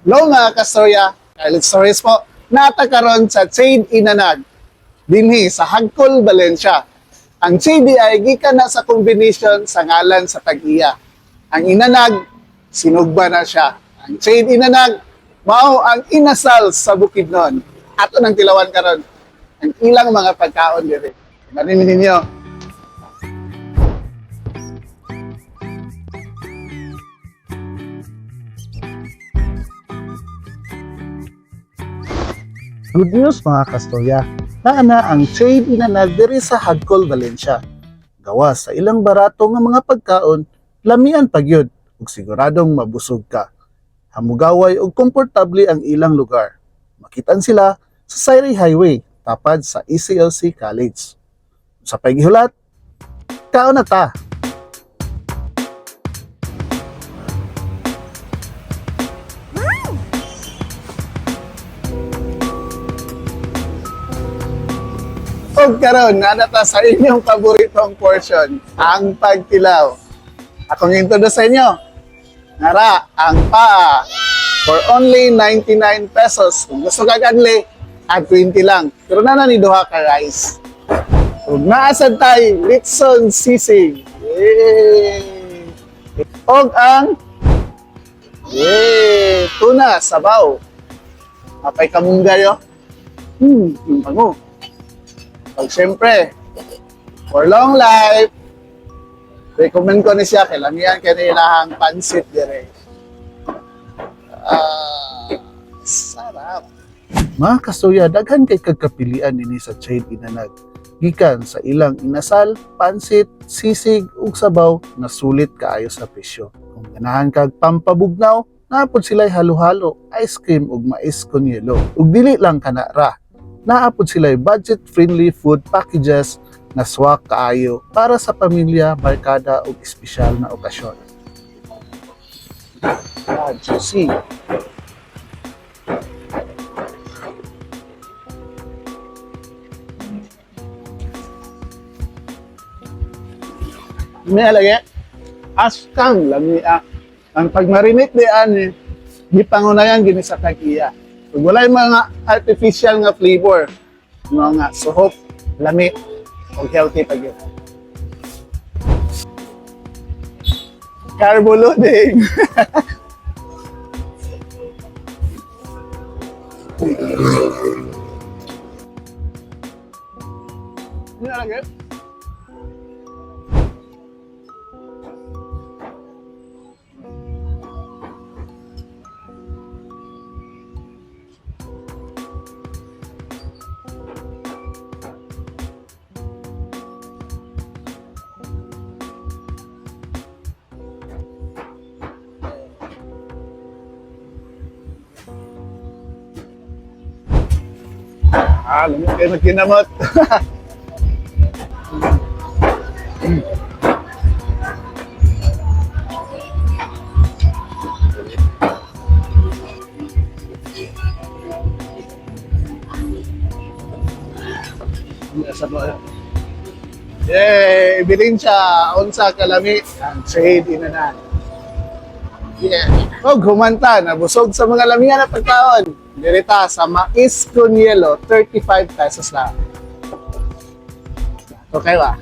Hello mga kastorya, Pilot Stories po. Natakaroon sa Shade Inanag, dinhi sa Hagkol, Valencia. Ang Shade ay gikan na sa kombinasyon sa ngalan sa tag-iya. Ang Inanag, sinugba na siya. Ang Shade Inanag, mao ang inasal sa Bukidnon. Ato nang tilawan karon ang ilang mga pagkaon diri. Marinig ninyo. Good news mga kastorya, na ang Shade Inanag diri sa Hagkol, Valencia. Gawa sa ilang barato nga mga pagkaon, lamian pagyud ug siguradong mabusog ka. Hamugaway ug komportable ang ilang lugar. Makitaan sila sa Sayri Highway, tapad sa ECLC College. Sa paghihulat, kaon na ta! Og karon nanata sa inyong paboritong portion, ang pagtilaw. Akong introduce sa inyo. Nara, ang paa. For only 99 pesos. Kung gusto ka kadli, at 20 lang. Pero na ni duha ka rice. Ug naasad tay, Litson sisig. Yay! Og ang tuna, sabaw. Apay kamunggayo. Pango. Pag siyempre, for long life, recommend ko ni siya, kailangan kanilahang pansit dire. Sarap. Mga kastorya, daghan kay kagkapilian nini sa Shade Inanag. Gikan sa ilang inasal, pansit, sisig, ug sabaw na sulit kaayo sa presyo. Kung ganahan kag pampabugnaw, naapod sila'y halo-halo, ice cream ug mais con yelo. Ug dili lang kana ra. Naapod sila'y budget-friendly food packages na swak kaayo para sa pamilya, barkada o espesyal na okasyon. Juicy. May alagay, askang lamia. Ang pagmarinate diyan, di pangunayan gini sa tag-iya. Kung wala yung mga artificial nga flavor, mga suhok, lami, o healthy pag yun. Carbo loading! Ano lagi? Alam mo kayo nagkinamot. Yay! Bilin siya. Unsa kalami ang Shade Inanag. Yeah. Og humanta, nabusog sa mga lamihan na pagkaon. Dirita sa mais con yelo, 35 pesos lang. Okay ba?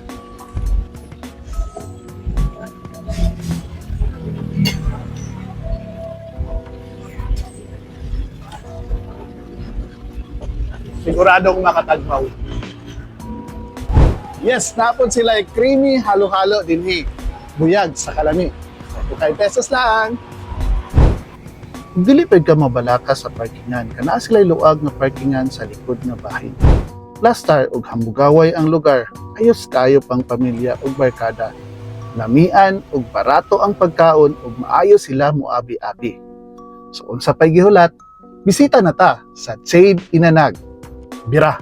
Siguradong makatagpaw. Yes, napon sila ay creamy halo-halo dinhi. Buyag sa kalami. 35 pesos lang. Dili pwede ka mabalaka sa parkingan, kana sila'y luag na parkingan sa likod nga bahin. Plastar ug hambugaway ang lugar, ayos kayo pang pamilya ug barkada. Lamian ug barato ang pagkaon ug maayo sila moabi-abi. So unsa pay gihulat, bisita na ta sa Shade Inanag. Bira!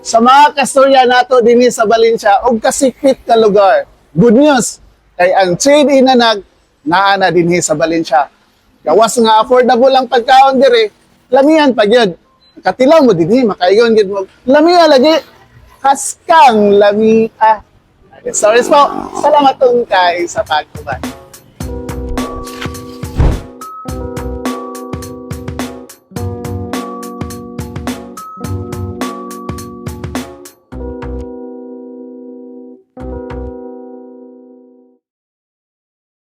Sa mga kastorya nato dinhi sa Valencia og kasikit ka lugar. Good news kay ang Shade Inanag naa na dinhi sa Valencia. Gawas nga affordable ang pagkaon dire, lamian pa gyud. Katilaw mo dinhi makaigon gyud mo. Lamia lagi. Haskang lamia. Stories po. Salamat tong kay sa pagtuman.